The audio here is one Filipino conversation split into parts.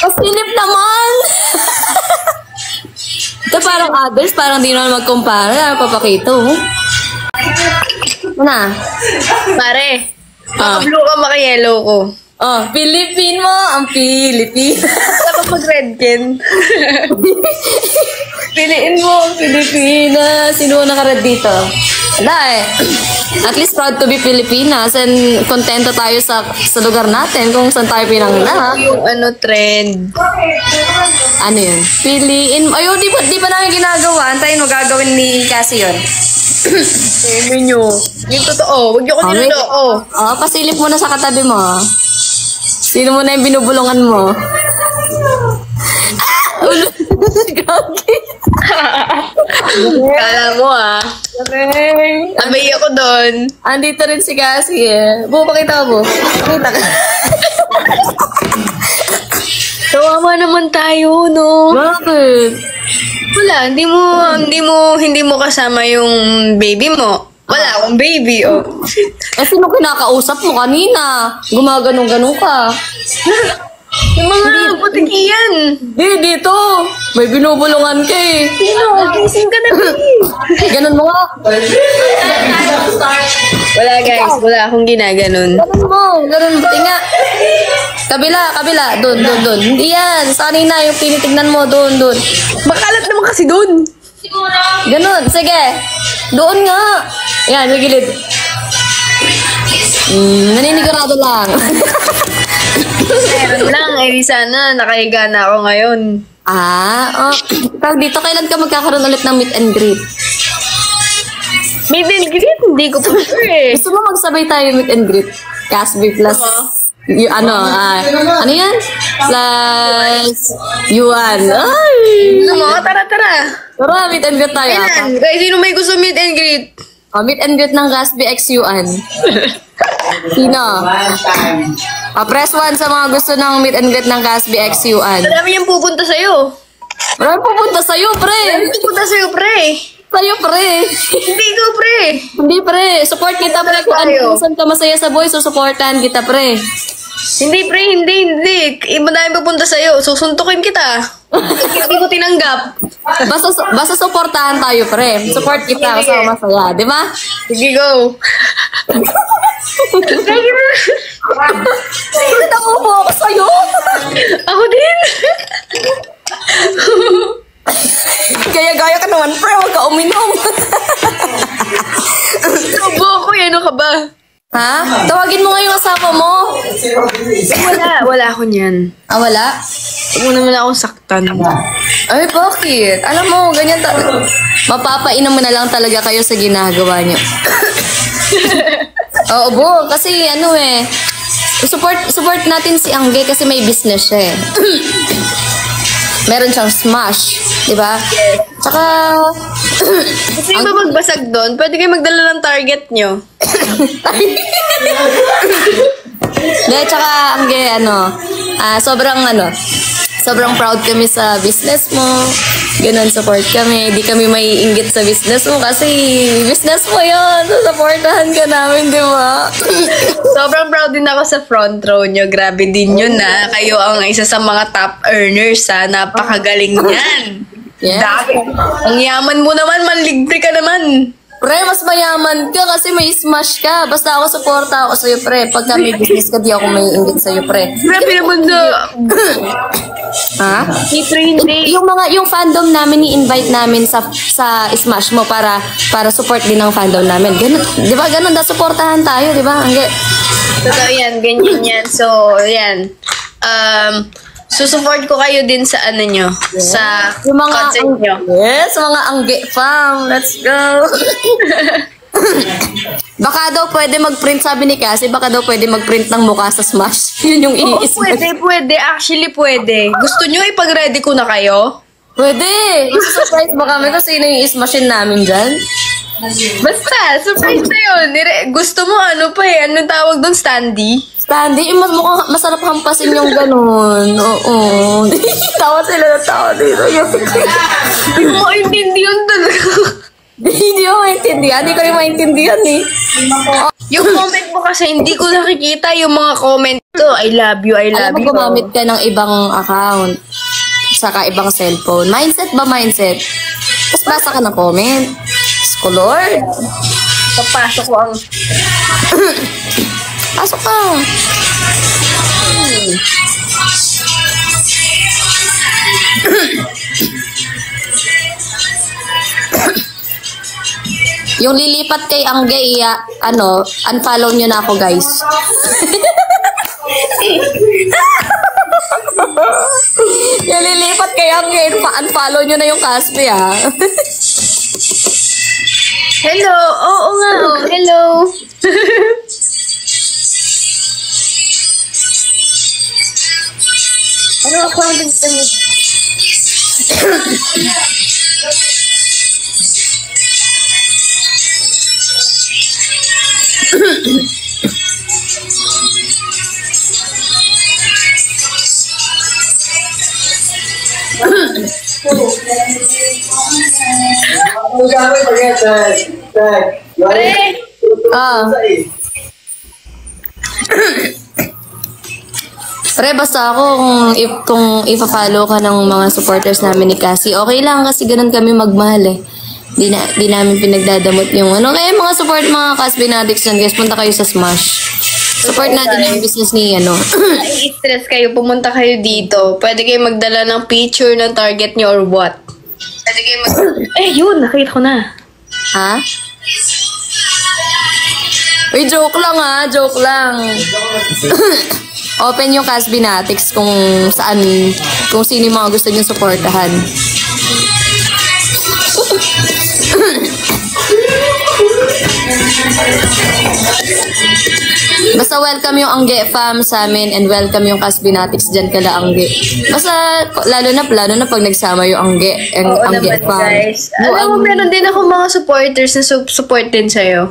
Pasilip naman! Ito parang others, parang di naman magkumpara. Papakita, oh. Na. Pare, maka-blue ka, maka-yellow ko. Oh, Philippine mo, ang Philippine. Dapat mag-red ken. Piliin mo ang Pilipinas. Sino naka-red dito? Wala eh. At least proud to be Filipinas and kontento tayo sa lugar natin kung saan tayo pinanganak. Yung trend. Ano yun? Piliin mo. Ayun, di pa namin ginagawa. Antayin mo, gagawin ni Cassie yun. Sabi nyo. Yung totoo. Huwag nyo ko niloloko. Oh, pasilip mo na sa katabi mo. Sino mo na yung binubulungan mo? Ulo. Gagi. Kala mo Abay ako doon. Andito rin si Cassie eh. Pakita ko po. Pakita ka. Kawawa naman tayo, no? Bakit? Wala, hindi mo kasama yung baby mo. Wala akong baby, oh. Eh, sino kinakausap mo kanina? Gumaganong-ganong ka. Yung mga putikiyan. Dito. May binubulungan ka eh. Sino? Gising ka na, baby. Ganun mo nga. Wala, guys. Wala akong ginaganon. Ganun mo. Buti nga. Kabila. Doon. Hindi yan. Sa kanina yung tinitignan mo. Doon. Makalat naman kasi doon. Ganun. Sige. Doon nga. Yan, may gilid. Naninigurado lang. Meron lang. Eh, sana nakahiga na ako ngayon. Pag dito, kailan ka magkakaroon ulit ng meet and greet? Meet and greet? Hindi ko pa sure eh. Gusto mo magsabay tayo meet and greet? Casby plus... ano yan? Plus... Yuan. Ay! Gusto mo? Tara. Tara, meet and greet tayo. Kailan? Guys, sino may gusto meet and greet? Meet and greet ng Gasby x Yuan. Sino? Press 1 sa mga gusto ng meet and greet ng Gasby x Yuan. Marami yung pupunta sa'yo. Marami pupunta sa'yo, pre. Pupunta sa'yo, pre. Sa'yo, pre. Hindi ko, pre. Hindi, pre. Support kita, pre. Kung ano saan ka masaya sa boy, supportan kita, pre. Hindi, pre. Hindi. Madami pupunta sa'yo. Susuntukin kita. Hindi ko tinanggap. Basta supportahan tayo, pre. Support kita kasama masaya. Di ba? Sige, go. Nakupo ako sa'yo. Ako din. Gaya-gaya ka naman, pre. Huwag ka uminom. Tubo ako. Ano ka ba? Ha? Tawagin mo nga yung asawa mo. Wala ako niyan. Wala? Huwag mo naman akong saktan. Ay, bakit? Alam mo, ganyan mapapainom mo na lang talaga kayo sa ginagawa niyo. Oo, bo. Kasi support natin si Angge kasi may business siya eh. Meron siyang Smash, di ba? Tsaka... Kasi ba magbasag doon? Pwede kayo magdala ng target nyo. Tsaka, Angge, sobrang proud kami sa business mo. Ganun, support kami. Di kami may inggit sa business mo kasi business mo yun. So, supportahan ka namin, di ba? Sobrang proud din ako sa front row nyo. Grabe din yun na. Kayo ang isa sa mga top earners ha. Napakagaling yan. Yes. Dami. Ang yaman mo naman, manlibre ka naman. Pre, mas mayaman ka kasi may Smash ka. Basta ako supporta ako sa'yo, pre. Pagka may business ka, di ako may inggit sa'yo, pre. Grabe naman na. Ha? Hindi. Yung fandom namin, i-invite namin sa Smash mo para support din ng fandom namin. Ganun, di ba? Ganun, supportahan tayo, di ba? Totoo yan, ganyan yan. So, yan. Susupport ko kayo din sa nyo, sa yung mga content nyo. Yes, mga Angge fam. Let's go. Baka daw pwede mag-print, sabi ni Cassie, baka daw pwede mag-print ng mukha sa Smash. Yun yung i-ismash. Pwede. Actually, pwede. Gusto nyo ipag-ready ko na kayo? Pwede. Isa-surprise ba kami kung sino yung ismashin namin dyan? Basta, surprise na yun. Gusto mo anong tawag doon, standee? Standee, mukhang masarap hampasin yung ganun. Oo. Tawa sila ng tawa dito. Hindi mo maintindihan talaga. Hindi ko maintindihan. Hindi ko rin maintindihan eh. Yung comment mo kasi hindi ko nakikita yung mga comment ko. I love you, I Alam love mo, you. gumamit ka ng ibang account. Saka ibang cellphone. Mindset ba mindset? Tapos basa ka ng comment. Diyos ko, Lord. Papasok ko ang... Pasok ka. Yung lilipat kay Angge, unfollow nyo na ako, guys. Yung lilipat kay Angge, unfollow nyo na yung Caspi, ha? Hello! Oo nga, oh. Hello! Ano ako ang tingin? Pare! Ah. Pre, basta ako kung ipa-follow ka ng mga supporters namin ni Cassie, okay lang kasi ganun kami magmahal eh. Di namin pinagdadamot yung ano. Kaya mga support mga Caspi Fanatics dyan, guys, punta kayo sa Smash. Support natin yung business ni I-stress kayo, pumunta kayo dito. Pwede kayo magdala ng picture ng target nyo or what? Pwede kayo yun, nakita ko na. Ha? Uy, joke lang ha, joke lang. Open yung Caspi Fanatics kung sino yung mga gusto nyo supportahan. Basta welcome yung Angge fam sa amin and welcome yung Caspi Fanatics dyan kala Angge. Basta lalo na pag nagsama yung Angge naman, fam. guys. Alam mo, meron din ako mga supporters na support din sa'yo.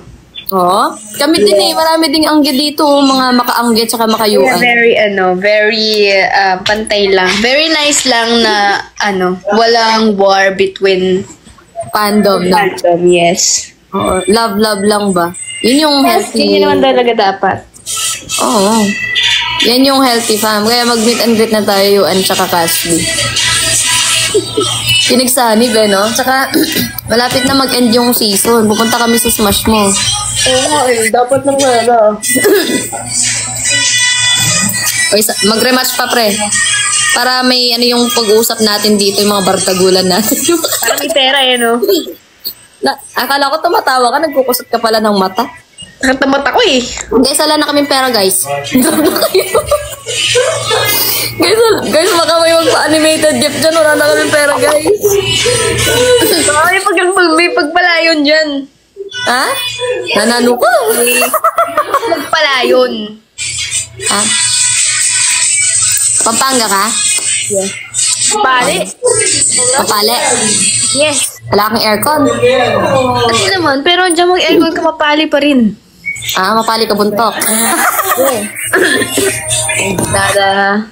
Oh, kami din eh. Marami ding Angge dito, mga maka-Angge tsaka makayuan. Very pantay lang. Very nice lang na walang war between Fandom na. fandom, yes. Oo, love lang ba? Yun yung healthy. Yun naman talaga dapat. Oo. Yan yung healthy fam. Kaya mag-meet and greet na tayo Yuan tsaka Caspi. Pinagsanib no? Tsaka malapit na mag-end yung season. Pupunta kami sa Smash mo. Oo nga dapat nang Oy, mag-rematch pa pre. Para may yung pag-uusap natin dito, yung mga bartagulan natin. Parang may pera no? Akala ko tumatawa ka, nagkukusot ka pala ng mata. Nakatamot ako eh. Guys, wala na kaming pera, guys. guys, baka may magpa-animated gift dyan. Wala na kaming pera, guys. May pagpalayon dyan. Ha? Nanano ko. Pagpalayon. Ha? Pampanga ka? Yes. Pare. Papali? Yes. Wala kang aircon? Ano naman, pero dyan mag-aircon ka mapali pa rin. Ah, mapali ka buntok. Dada.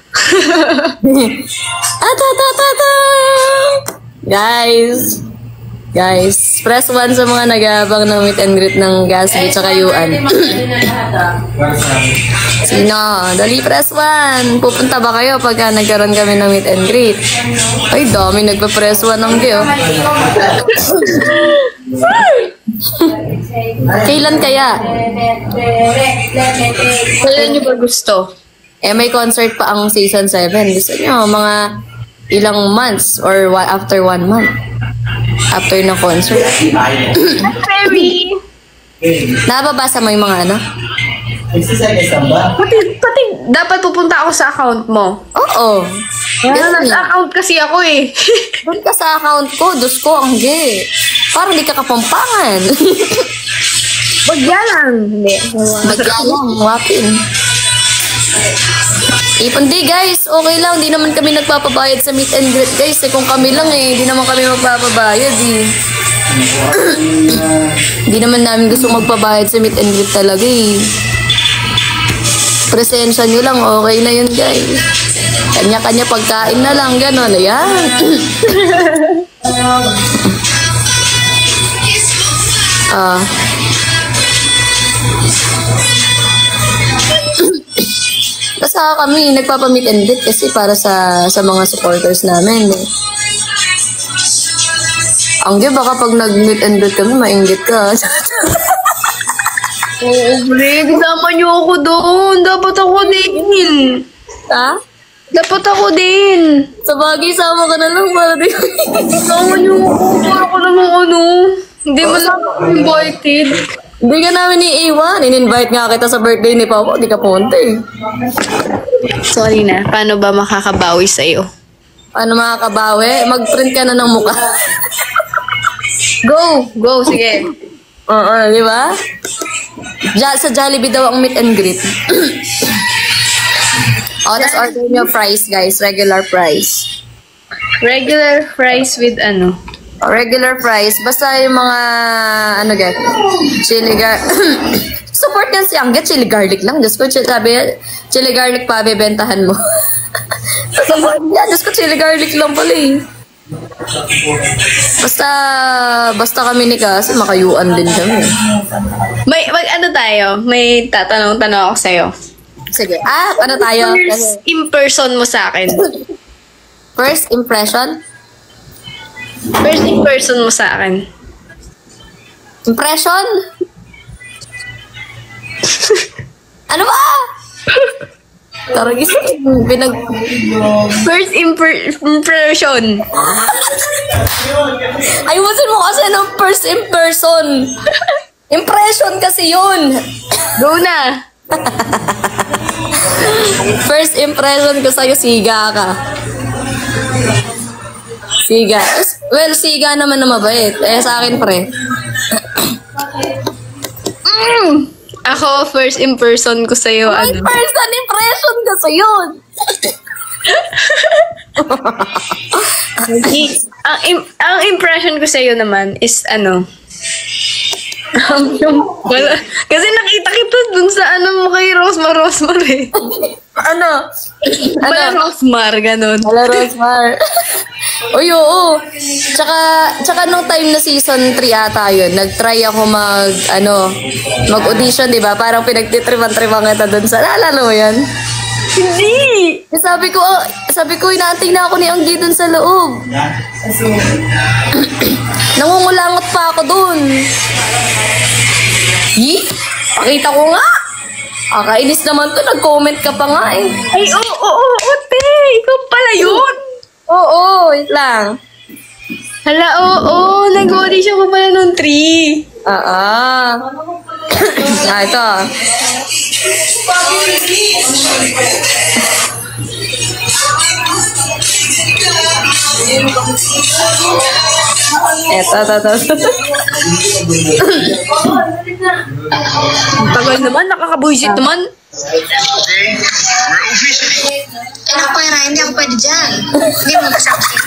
Guys, press 1 sa mga nag-aabang ng meet and greet ng Gasly tsaka Yuan. Sino? Dali, press 1. Pupunta ba kayo pagka nagkaroon kami ng meet and greet? Ay, dami nagpa-press 1 ng Gio. Kailan kaya? Kailan nyo ba gusto? May concert pa ang season 7. Gusto nyo, mga ilang months or after 1 month. After ng concert. Very. Nababasa mo yung mga Pati dapat pupunta ako sa account mo. Oo. Nasa account kasi ako eh. Doon ka sa account ko, dos ko, ang gay. Parang di ka kapampangan. Bagya lang. Hindi. Magyalang, wapin. Hindi guys, okay lang. Di naman kami nagpapabayad sa meet and greet guys. Kung kami lang di naman kami magpapabayad Di naman namin gusto magpabayad sa meet and greet talaga Presensya nyo lang, okay na yun guys. Kanya-kanya pagkain na lang, gano'n. Ayan. Basta kami, nagpapamit and greet kasi para sa mga supporters namin. Eh. Angge, baka pag nag-meet and greet kami, mainggit ka. Oo, pre. Kasama niyo ako doon. Dapat ako din. Ha? Dapat ako din. Sa bagay, sama ka na lang para di Kasama niyo ako. Para ko namang ano. Hindi mo lang ako invited. Hindi ka namin iiwan. In-invite nga kita sa birthday ni Papa. Di ka punta eh. Sorry na. Paano ba makakabawi sa'yo? Paano makakabawi? Mag-print ka na ng mukha. Go! Go, sige. Oo, di ba? Sa Jollibee daw ang meet and greet. Tapos order nyo fries, guys. Regular fries. Regular fries with ano? Regular fries. Basta yung mga, chili garlic. Support yan si Angga, chili garlic lang. Diyos ko, sabi, chili garlic pa, bebentahan mo. Support yan. Diyos ko, chili garlic lang pala eh. Basta kami ni Kasi, makayuan din kami. May ano tayo? May tatanong-tanong ako sa'yo. Sige. Ano tayo? First impression mo sa akin. First impression? First impression mo sa akin. Impression? Ano ba? Taragis. First impression. Ayusin mo kasi ng first impression. Impression kasi yun. Go na. First impression ko sa'yo, siga ka. Siga. Well, siga naman na mabait. Sa akin, pre. Ako, first impression ko sa'yo, First impression kasi yun. ang impression ko sa'yo naman is kasi nakita kita dun sa mo kay Rosmar eh. Ano? Rosmar, ganun. Wala, Rosmar. Uy, oo. Tsaka nung time na season 3 ata yun, nag-try ako mag-audition, di ba? Parang pinagtitripan-tripan kita dun sa, naalala mo yan? Hindi! Sabi ko, inaantay na ako ni Anggi dun sa loob. Nangungulangot pa ako dun. Pakita ko nga. Kainis naman to, nag-comment ka pa nga eh. Ay, oo, te! Ikaw pala yun! Oo, wait lang. Hala, oo, nag-audition ko pala nung 3. Ito. Ito. Tagal naman, nakakabuisit naman. Ano ko yun, hindi ako pwede dyan. Hindi mo kasama siya.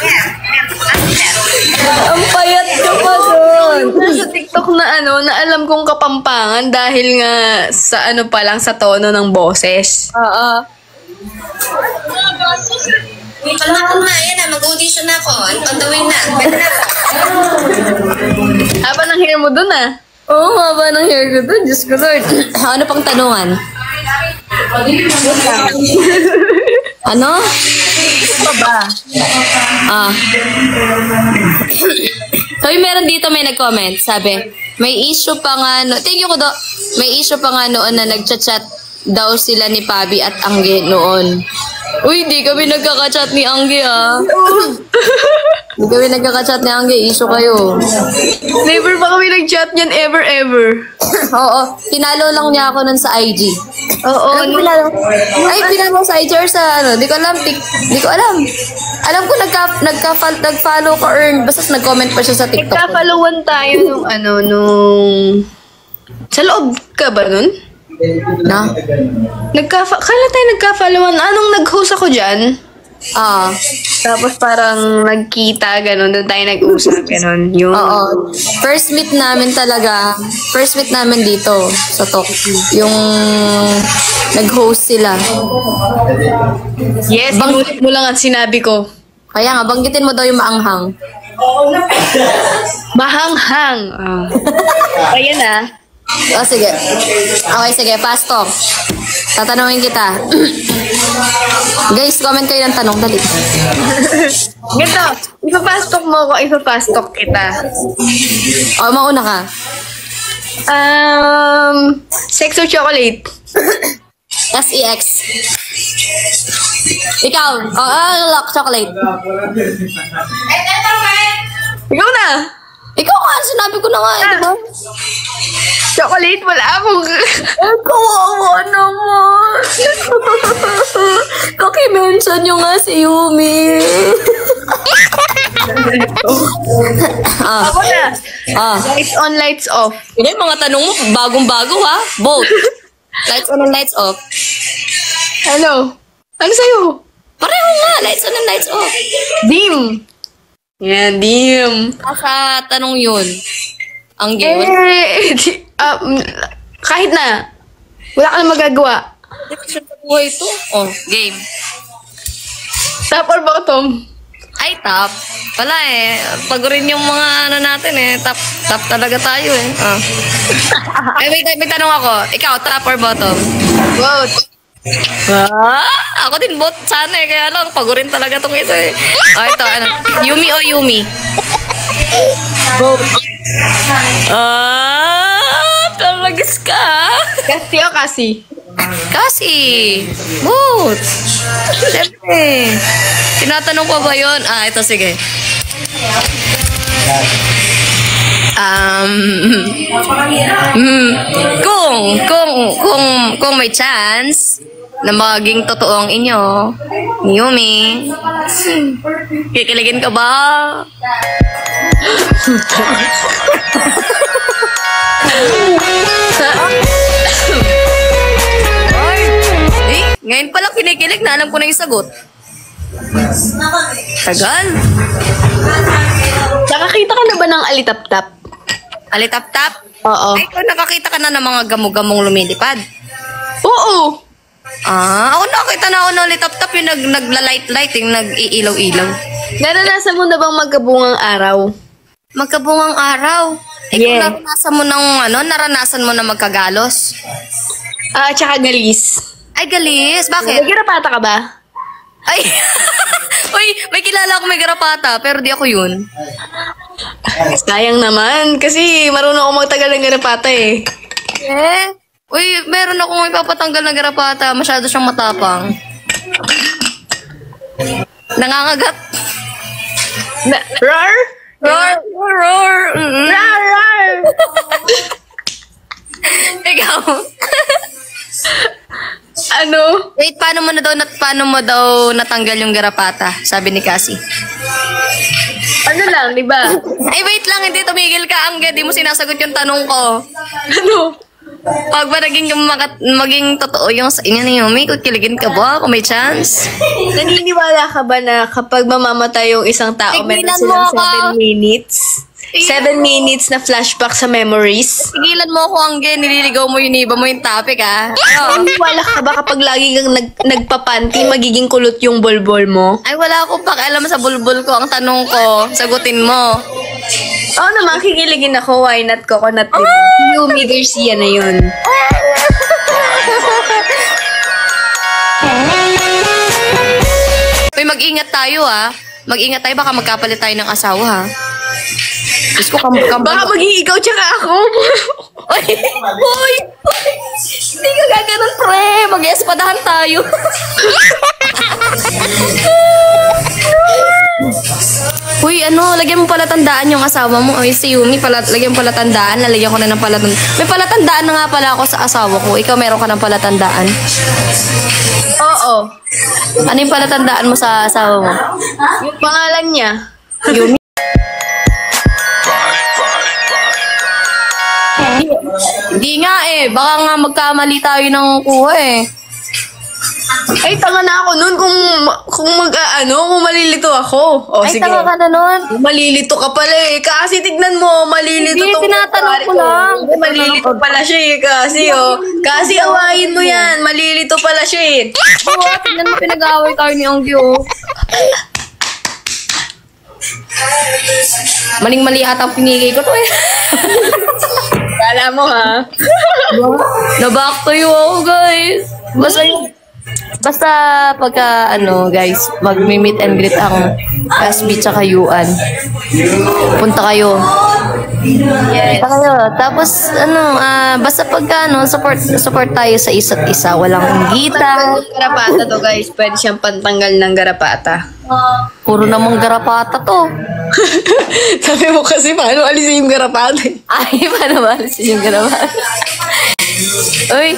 Ang payat ka pa doon. Sa TikTok na na alam kong Kapampangan dahil nga sa pa lang sa tono ng boses. Oo. Palakon na, yan na, mag-audition na ako. On the way na, pwede na ako. Haba ng hair mo dun Oo, haba ng hair ko doon. Diyos ko, Lord. Ano pang tanungan? Ano? Ano ba? So, meron dito may nag-comment. Sabi, may issue pa nga thank you ko do. May issue pa nga noon na nagchat-chat daw sila ni Pabi at Angge noon. Uy, di kami nagkaka-chat ni Angge Di kami nagkaka-chat ni Angge. Issue kayo. Never pa kami nag-chat niyan ever. Oo. Pinalo lang niya ako nun sa IG. Oo. Pinalo sa IG or sa Di ko alam. Di ko alam. Alam ko nag-follow ka or basta nag-comment pa siya sa TikTok. Nagka-followan tayo nung sa loob ka ba nun? Na? Kala tayo nagka-followan. Anong nag-host ako dyan? Tapos parang nagkita, gano'n. Doon tayo nag-usap, gano'n. Oo. First meet namin dito sa Tok. Yung nag-host sila. Yes, inulit mo lang at sinabi ko. Kaya nga, banggitin mo daw yung maanghang. Mahanghang. Ayan Oh, sige. Okay, sige. Fast talk. Tatanungin kita. Guys, comment kayo ng tanong. Dali. Ganito, ipapastok mo ko, ipapastok kita. O, mauna ka. Sex or chocolate? SEX. Ikaw. Lock chocolate. Ikaw na! Ikaw nga, sinabi ko na nga, diba? Chocolate, wala akong... Kawawa naman. Kaki-mention nyo nga si Yumi. Ako na! Lights on, lights off. Hindi, mga tanong mo, bagong-bago ha? Both. Lights on and lights off. Ano? Ano sa'yo? Pareho nga, lights on and lights off. Dim! Yan, dim. Sa tanong yun, ang game. Kahit na. Wala ka na magagawa. Sa buhay ito. Oh, game. Top or bottom? Ay, top. Wala eh. Pag rin yung mga ano natin eh. Top talaga tayo eh. Ay, may tanong ako. Ikaw, top or bottom? Both. Ako din both sana eh. Kaya lang, pagurin talaga tong ito eh. Oh, ito, ano? Yumi o Yumi? Both. Talagis ka. Kasi o kasi? Kasi, both. Siyempre. Tinatanong ko ba yun? Ito, sige. Kung may chance na maging totoo ang inyo, Yumi, kikiligin ka ba? Ngayon palang kinikilig na alam ko na yung sagot. Tagal. Nakakita ka na ba ng alitap-tap? Alitap-tap? Oo. Ay, kung nakakita ka na ng mga gamo-gamong lumilipad. Oo. Ako nakakita na ako ng alitap-tap yung nagla-light-light, yung nag-iilaw-ilaw. Naranasan mo na bang magkabungang araw? Magkabungang araw. Yeah. Kung naranasan mo na magkagalos. Tsaka galis. Ay, galis. Bakit? May garapata ka ba? Ay, uy, may kilala ako may garapata, pero di ako yun. Sayang naman, kasi marunong ako magtagal ng garapata eh. Uy, meron akong ipapatanggal na garapata. Masyado siyang matapang. Nangangagat. Rar? Roar! Roar! Rar, rar! Ikaw. Ano? Wait, paano mo daw natanggal yung garapata? Sabi ni Cassie. Ano lang, di ba? Ay, wait lang, hindi tumigil ka, Angge. Di mo sinasagot yung tanong ko. Ano? Pag ba maging totoo yung sa inyo ni Yumi, kikiligin ka ba kung may chance? Naniniwala ka ba na kapag mamamatay yung isang tao, meron Tigilan silang mo ako. 7 minutes? 7 minutes na flashback sa memories? Tigilan mo ako, Angge. Nililigaw mo yun, iba mo yung topic, ha? Naniniwala ka ba kapag lagi kang nagpapanty, magiging kulot yung bolbol mo? Ay, wala akong pakialam sa bulbul ko. Ang tanong ko, sagutin mo. Oo naman, kikiligin ako. Why not coconut, diba? Yumi Garcia na yun. Uy, mag-ingat tayo, ha? Mag-ingat tayo, baka magkapalit tayo ng asawa, ha? Diyos ko, Baka maging ikaw tsaka ako. Uy! Uy! Hindi ka gaganon, pre! Mag-espadahan tayo. Uy, lagyan mo pala tandaan yung asawa mo. Uy, si Yumi, lagyan mo pala tandaan. Lalagyan ko na ng palatandaan. May palatandaan na nga pala ako sa asawa ko. Ikaw, meron ka ng palatandaan. Oo. Ano yung palatandaan mo sa asawa mo? Yung pangalan niya. Yumi? Hindi nga eh. Baka nga magkamali tayo ng kuha eh. Ay, tanga na ako nun kung malilito ako. O, Ay, sige. tama ka na nun. Malilito ka pala eh. Kasi tignan mo, malilito Hindi, tong tinatanong ko lang. Malilito pala siya eh. Kasi awayin mo yan. Malilito pala siya eh. Oo, tignan mo pinag-away tayo ni Anggi, oh. Maling-mali ata ang pinigay ko to eh. Kala mo ha? Na-back to you ako, guys. Basta pagka, guys, mag-meet and greet ang Casby tsaka Yuan. Punta kayo. Yes. Punta kayo. Tapos, basta pagka, support tayo sa isa't isa. Walang Pantanggal inggitan. ng garapata to guys. Pwede siyang pantanggal ng garapata. Puro namang garapata to. Sabi mo kasi paano alisin yung garapata? Ay, paano ba alisin yung garapata? Uy,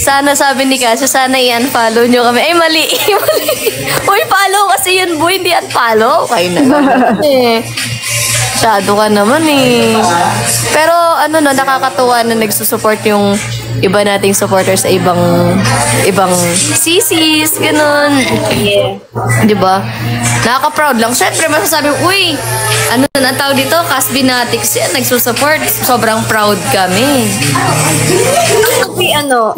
sana sabi ni Casio, sana i-unfollow nyo kami. Ay, mali. Mali. Uy, follow kasi yun, boy. Hindi unfollow. Kayo na eh. Masyado ka naman eh. Pero nakakatuwa na nagsusupport yung iba nating supporters sa ibang sisis, ganun. Yeah. Di ba? Nakaka-proud lang. Siyempre, masasabi, uy, ang tawag dito, Casby Natics yan, nagsusupport. Sobrang proud kami. Kasi ano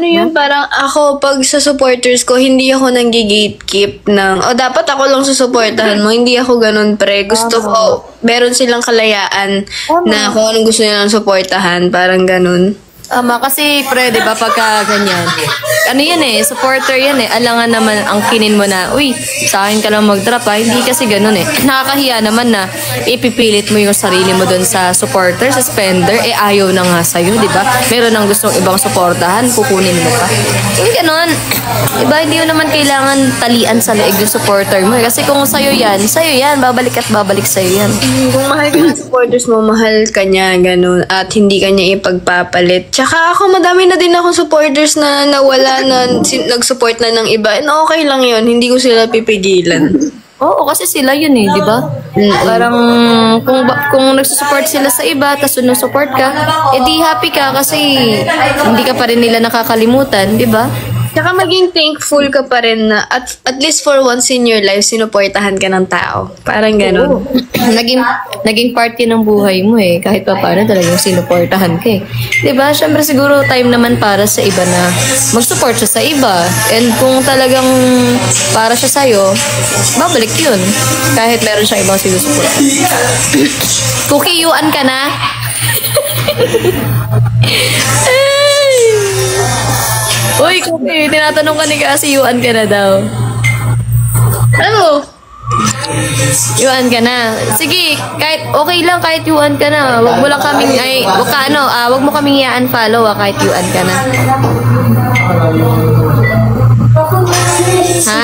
yun, parang ako pag sa supporters ko, hindi ako nang-gatekeep ng, dapat ako lang susuportahan mo. Hindi ako ganun, pre. Gusto ko, meron silang kalayaan na kung anong gusto nilang suportahan. Parang ganun. Kasi pre, di ba, pagka ganyan, yan supporter yan alangan naman ang kinin mo na, uy, sa akin ka lang mag-drop hindi kasi ganun nakakahiya naman na ipipilit mo yung sarili mo dun sa supporter, sa spender, ayaw na nga sa'yo, di ba? Meron ng gustong ibang suportahan, kukunin mo pa. Hindi ganun. Diba, hindi mo naman kailangan talian sa leeg yung supporter mo kasi kung sa'yo yan, babalik at babalik sa'yo yan. Kung mahal ka ng supporters mo, mahal ka niya, ganun, at hindi ka niya ipagpapalit. Tsaka ako, madami na din akong supporters na nawala na nag-support na ng iba. And okay lang yun. Hindi ko sila pipigilan. Oo, kasi sila yun di ba? Parang kung nagsusupport sila sa iba, tapos sinusupport ka, di happy ka kasi hindi ka pa rin nila nakakalimutan, di ba? Tsaka maging thankful ka pa rin na at least for once in your life, sinuportahan ka ng tao. Parang ganun. naging party ng buhay mo kahit pa paano talagang sinuportahan ka diba? Syempre siguro time naman para sa iba na mag-support siya sa iba. And kung talagang para siya sa'yo, babalik yun. Kahit meron siyang ibang sinusupport. Kukiyuan ka na? Uy, Cookie, tinatanong ka ni Cassie, yuan ka na daw. Ano? Yuan ka na. Sige, kahit okay lang kahit yuan ka na. Wag mo lang kaming wag mo kaming i-unfollow kahit yuan ka na. Ha?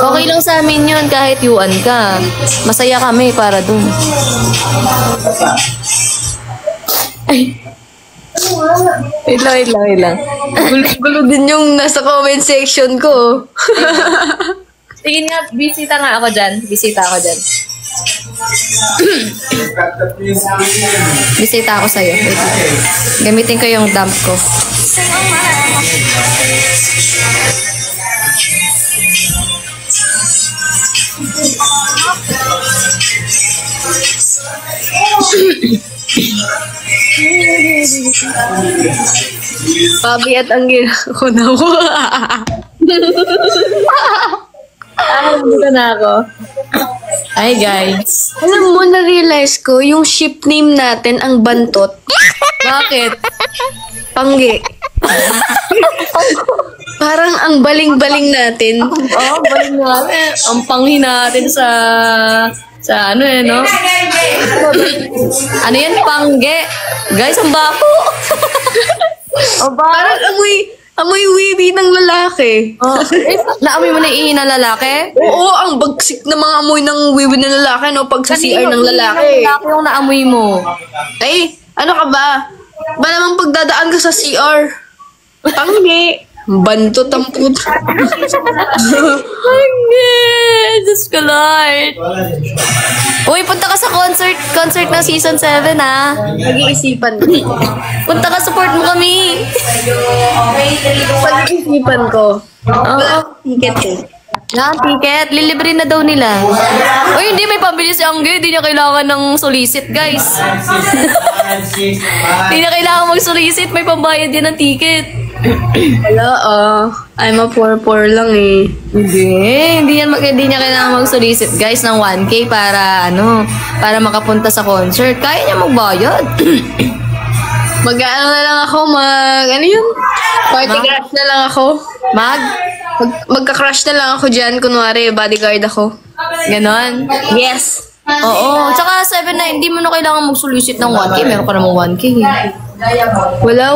Okay lang sa amin 'yun kahit yuan ka. Masaya kami para dun. Ay. Wait lang. Gulo din yung nasa comment section ko. Sige nga, bisita ako dyan. Bisita ako sa'yo. Wait lang. Gamitin ko yung dump ko. Pabi at ang ko na ko. Dito na ako. Hi guys. Alam mo, na-realize ko, yung ship name natin, ang bantot. Bakit? Pangge. Parang ang baling-baling natin. Balik natin. Ang panghi natin sa no? Ano yan? Pangge. Guys, ang bako. Parang amoy wiwi ng lalaki. Naamoy mo na ihi ng lalaki? Oo, ang bagsik na mga amoy ng wiwi ng lalaki, no? Pag sa CR ng lalaki. Lalaki yung naamoy mo. Ay, ano ka ba? Ba namang pagdadaan ka sa CR? Pangge. Bantot ang puto. Pangge. Diyos ko, Lord. Uy, punta ka sa concert ng season 7, ha? Pag-iisipan ko. Punta ka, support mo kami. Pag-iisipan ko. Wala ticket eh. Ticket. Lilibre na daw nila. Uy, hindi. May pambili si Angge. Hindi niya kailangan ng solicit, guys. Hindi niya kailangan mag-solicit. May pambayad yan ng ticket. Wala I'm a poor lang eh. Hindi niya kailangan mag-solicit, guys, ng 1K para makapunta sa concert. Kaya niya magbayad. Mag-ano na lang ako, ano yun? Party crush na lang ako. Magka-crush na lang ako dyan, kunwari, bodyguard ako. Ganon. Yes. Oo. Tsaka 7 na, hindi mo na kailangan mag-solicit ng 1K. Meron ka namang 1K. Wala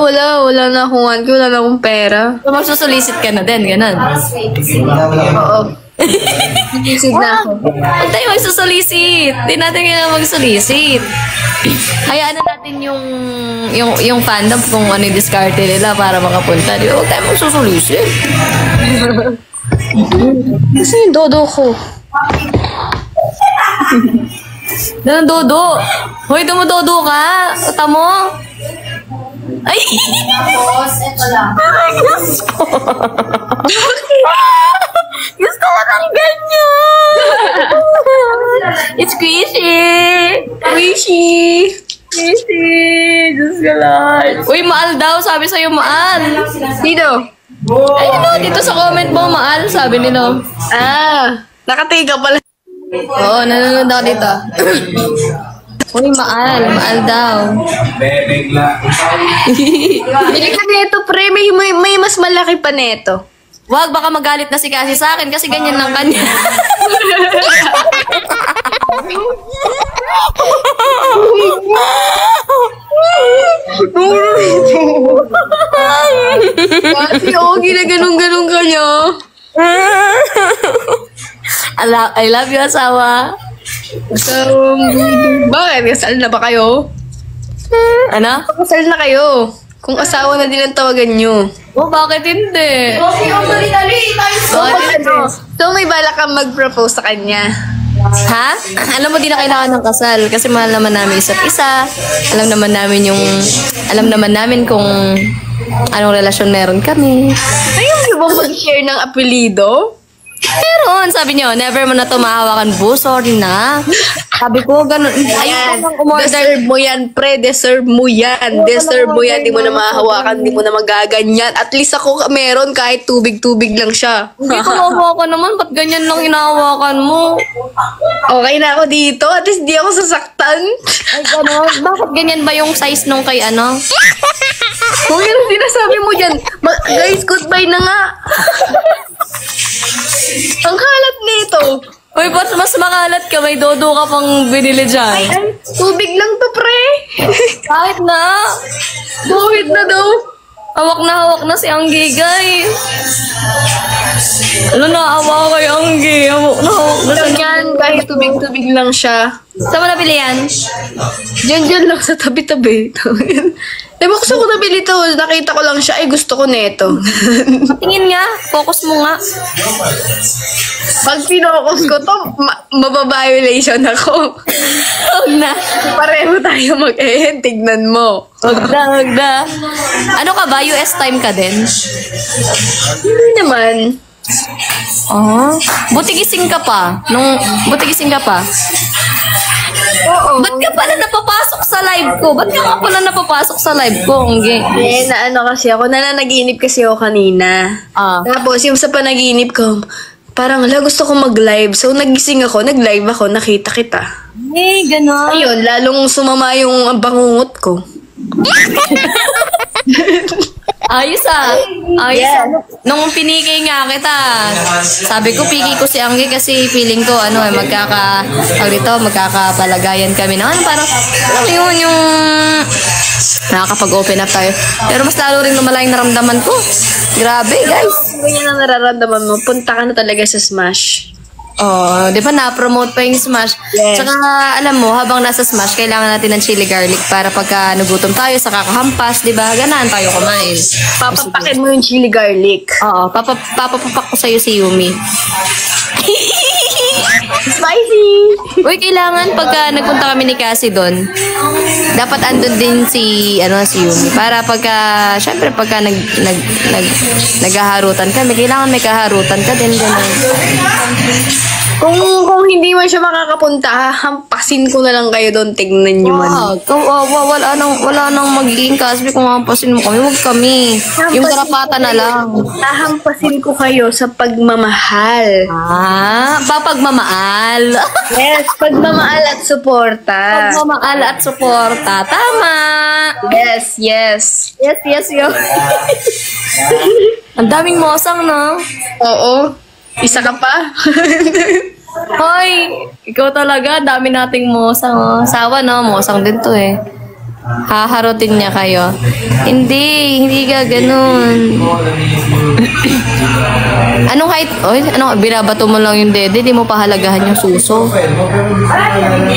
na akong 1K, wala na akong pera. So, magsusolicit ka na din, ganon. Oo. Solicit na ako. Huwag tayo magsusolicit. Hindi natin kailangan mag-solicit. Hayaan na natin yung fandom kung ano yung diskarte nila para makapunta. Di ba? Huwag tayo magsusolicit. Kasi yung dodo ko. Dodo. Hoy, dumudodo ka. Uta mo. Ay! Gusto ko ng ganyan. It's squishy. Squishy. Diyos ka lang. Uy, maal daw. Sabi sa'yo, maal. Dito. Ayun o, dito sa comment mo, maal. Sabi nila. Nakatiga pala. Oo, nanonood ako dito. Uy, maal. Maal daw. Bili ka neto, pre. May mas malaki pa neto. Wag, baka magalit na si Cassie sa akin kasi ganyan lang kanya. Kasi ginaganong-ganong ka niya. I love you, asawa. So, bakit? Kasal na ba kayo? Ano? Kasal na kayo. Kung asawa na din ang tawagan nyo. Oh, bakit hindi? So, may balak kang mag-propose sa kanya. Ha? Alam mo, di na kailangan ng kasal kasi mahal naman namin isa't isa. Alam naman namin kung anong relasyon meron kami. Ayaw mo bang mag-share ng apelido? Meron, sabi niyo, never mo na to mahawakan, boo. Sorry na. Sabi ko, ganun. Ayun ko nang umorder. Deserve mo yan, pre. Deserve mo yan. Deserve mo yan. Di mo na mahahawakan. Di mo na magaganyan. At least ako meron kahit tubig-tubig lang siya. Hindi ko mahawakan naman. Ba't ganyan lang hinahawakan mo? Okay na ako dito. At least di ako sasaktan. Ay, gano'n. Bakit ganyan ba yung size nung kay ano? Kung yun ang sinasabi mo dyan. Guys, goodbye na nga. Ang kalat nito. Uy, ba't mas makalat ka? May dodo ka pang binili dyan. Ay, tubig lang to, pre. Kahit na. Buhit na daw. Hawak na si Anggi, guys. Ano na, awa kay Anggi. Hawak na si Ganyan, kahit tubig-tubig lang siya. Saan mo nabili yan? Diyan lang sa tabi-tabi. Gusto ko nabili to. Nakita ko lang siya. Ay, gusto ko neto. Tingin nga. Focus mo nga. Pag pinokus ko to, mababiolation ako. Huwag na. Pareho tayo mag-end. Tignan mo. Huwag na. Ano ka ba? US time ka din? Hindi naman. Oh. Buti gising ka pa. Buti gising ka pa. Oo. Ba't ka pala napapasok sa live ko? Ba't ka pala napapasok sa live ko? Eh, kasi ako. Nananaginip kasi ako kanina. Tapos, yung sa panaginip ko, parang, gusto ko mag-live. So, nagising ako, nag-live ako, nakita kita. Eh, gano'n. Ayun, lalong sumama yung bangungot ko. Ayos Yeah. Nung pinikay nga kita, sabi ko, piki ko si Anggi kasi feeling ko, magkakapalagayan kami na, parang, yun, yung nakakapag-open up tayo. Pero mas lalo rin lumala yung naramdaman ko. Grabe, guys. Kung yun ang nararamdaman mo, punta ka na talaga sa Smash. Oh, di ba na-promote pa yung Smash? Yes. Tsaka, alam mo, habang nasa Smash, kailangan natin ng chili garlic para pagka nagutom tayo sa kakahampas, di ba? Ganahan tayo kumain. Papapakin mo yung chili garlic. Oo, papapapak ko sa'yo si Yumi. Spicy! Uy, kailangan pagka nagpunta kami ni Cassie doon, dapat andun din si Yumi. Para syempre pagka naghaharutan kami, kailangan may kaharutan ka din. Ganun. Kung hindi man siya makakapunta, hampasin ko na lang kayo doon. Tignan nyo man. Wala nang magiging Casby kung hampasin mo kami. Huwag kami. Yung karapatan na lang. Hahampasin ko kayo sa pagmamahal. Papagmamahal. Yes, pagmamahal at suporta. Pagmamahal at suporta. Tama. Yes. Yes. Ang daming mosang, no? Oo. Isa ka pa? Hoy, ikaw talaga. Dami nating mosang, oh. Sawa, no? Mosang din to, eh. Haharutin niya kayo. Hindi ka ganun. Anong height? Oy, binabato mo lang yung dede, di mo pahalagahan yung suso.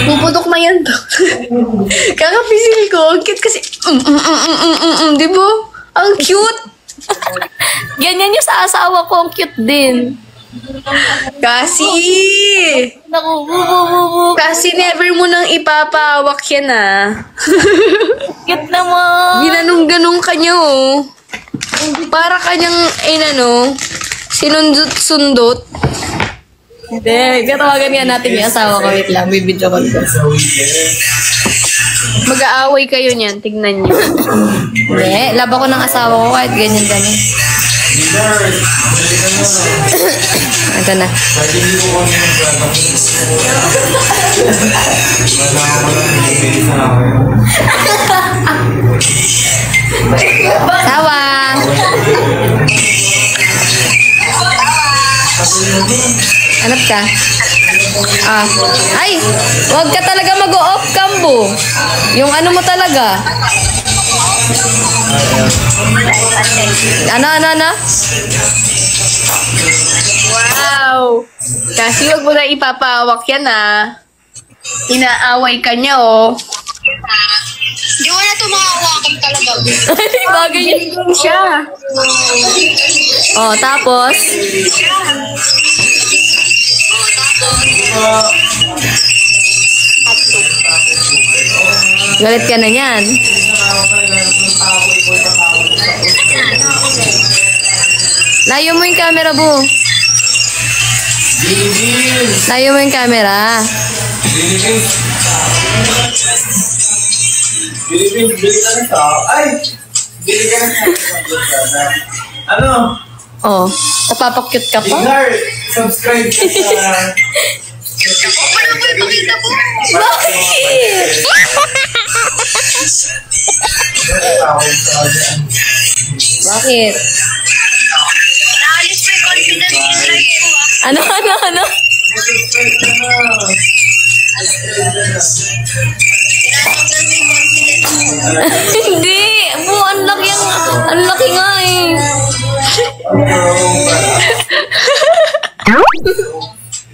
Puputok na yan to. Kakapisil ko. Ang cute kasi. Di ba? Ang cute. Ganyan yung sa asawa ko. Ang cute din. Kasi. Naku, Kasi never mo nang ipapawak yan cute naman. Ginanong-ganong ka niya oh. Para kanyang, sinundot-sundot. Hindi, katawagan nga natin yung asawa ko. Wait lang, bibidyo ko. Mag-aaway kayo niyan, tignan niyo. Hindi, laba ko ng asawa ko kahit ganyan kami. Ito na. Sawa! Hanap ka? Ay! Huwag ka talaga mag-off cambo. Yung ano mo talaga. Ano? Wow! Kasi wag mo na ipapawak yan Inaaway ka niya oh. Di wala ito makawakan talaga. Ay, bagay yun. Ganun siya. Oh, tapos? Galit ka na yan. Layo mo yung camera, Bu. Layo mo yung camera. Bili ka na sa... Ay! Bili ka na sa... Ano? Oh, napapakyut ka pa? Ignore! Subscribe ka sa... Bakit? Bakit? Naalis mo yung confidence in life ko Ano? Subscribe ka na! Hindi! Bu, ang laki nga eh.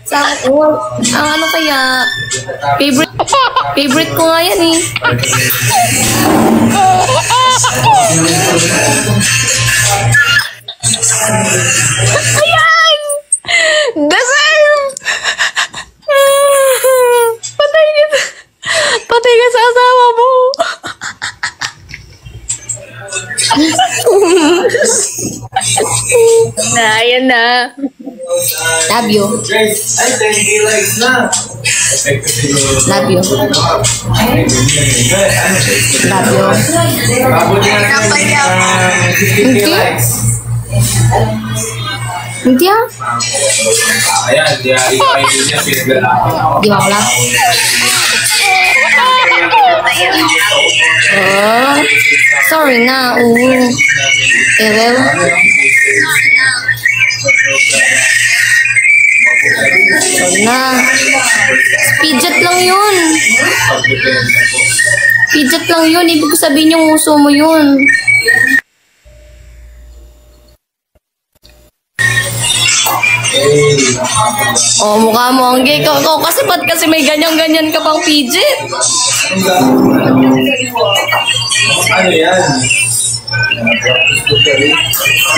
Sa ang ano kaya? Favorite ko nga yan eh. Ayan! Deserve! Patay ka sa asawa mo. Ayan na. Love you. Guys, ay, 10k likes na! Love you. Love you. Abot na natin 15k likes. Hindi ah. Ayan, di ay niya pinaglalaki. Di ba wala? Oh. Sorry na. Erew. Sorry na. Pidget lang yun. Pidget lang yun. Ibig ko sabihin yung uso mo yun. Oh, mukha mo ang gay. Ikaw kasi ba't kasi may ganyan-ganyan ka pang pidget? Ano yan?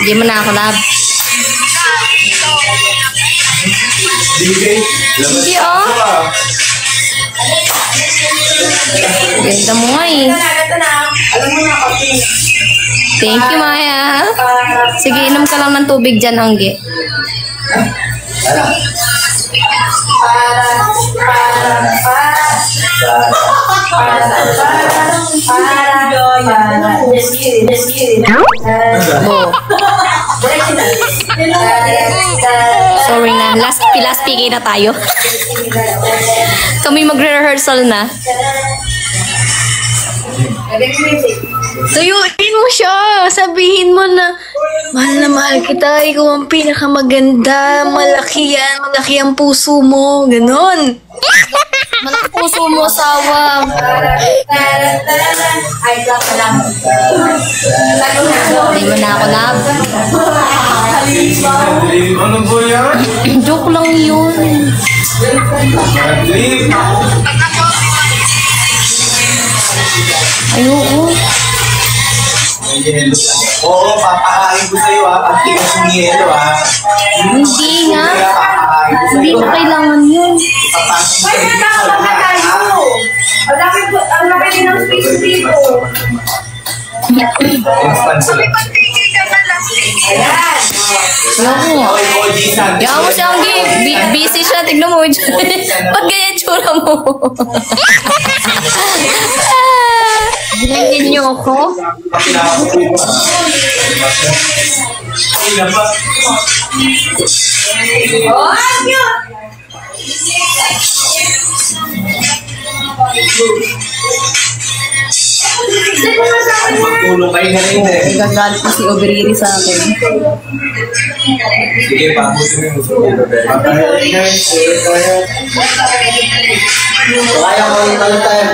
Hindi mo na ako love. Bigay. Hindi oh. Ganda mo nga eh. Thank you, Maya. Sige, inom ka lang ng tubig dyan, Angge. Sorry na. Last PK na tayo. Kami magre-rehearsal na. Tuyuin mo siya. Sabihin mo na, mahal na mahal kita. Ikaw ang pinakamaganda. Malaki yan. Malaki ang puso mo. Ganon. Malaki puso mo, asawa. Hindi mo na ako love. Ano po yan? Joke lang yun. Ayoko. Oo, papakain ko sa'yo ha. Pag tigas ng yelo ha. Hindi nga. Papakain ko Hindi sa'yo. na kailangan yun. Papasok mo sa'yo. Ang laki din ng space dito. Ayoko nga. Okay, OG Santos. Kaya mo siya, Anggi. Busy siya. Tignan mo. Ba't ganyan tsura mo? Ginagyan niyo ako? Sila pa. Magtulong kayo na rin eh. Nagagalit po si Oberiri sa akin. Sige, pabusin mo yung kaya ko yung talutan.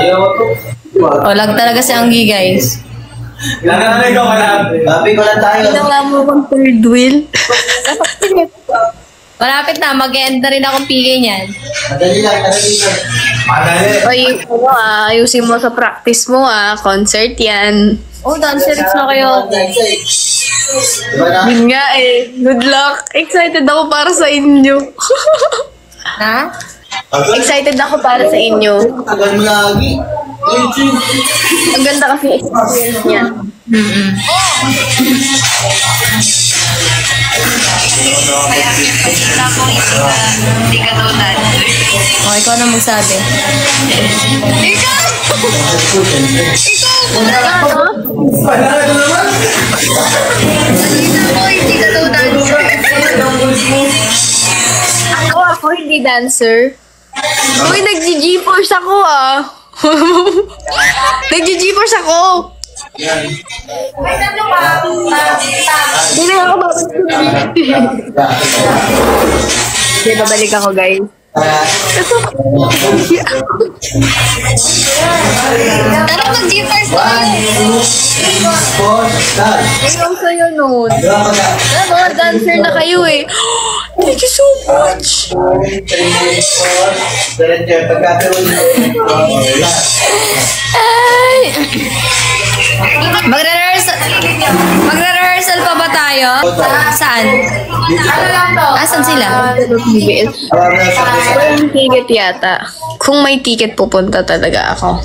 Ayaw ko. O, lag talaga si Anggi, guys. Nananay ko ka lang. Happy ko lang tayo. Ginawa mo akong third wheel. Malapit na. Mag-end na rin akong PK niyan. Madali lang, madali lang. Madali. Oy, ano ayusin mo sa practice mo concert yan. Oh, dancers na kayo. Diba na? Yun nga eh. Good luck. Excited ako para sa inyo. Ha? Excited ako para sa inyo. Tagal mo lagi. Ang ganda kasi experience niya. O, ikaw na magsabi. Ako hindi dancer. Uy, nag-G-Force ako Nag-G-Force ako. Hindi na ako babalik. Hindi, babalik ako, guys. Tara, mag-G-Force Ikaw sa'yo nun. Ano, dancer na kayo eh. Thank you so much. Ay! Magre-rehearsal pa ba tayo? Saan? Asan sila? Walang ticket yata. Kung may ticket, pupunta talaga ako.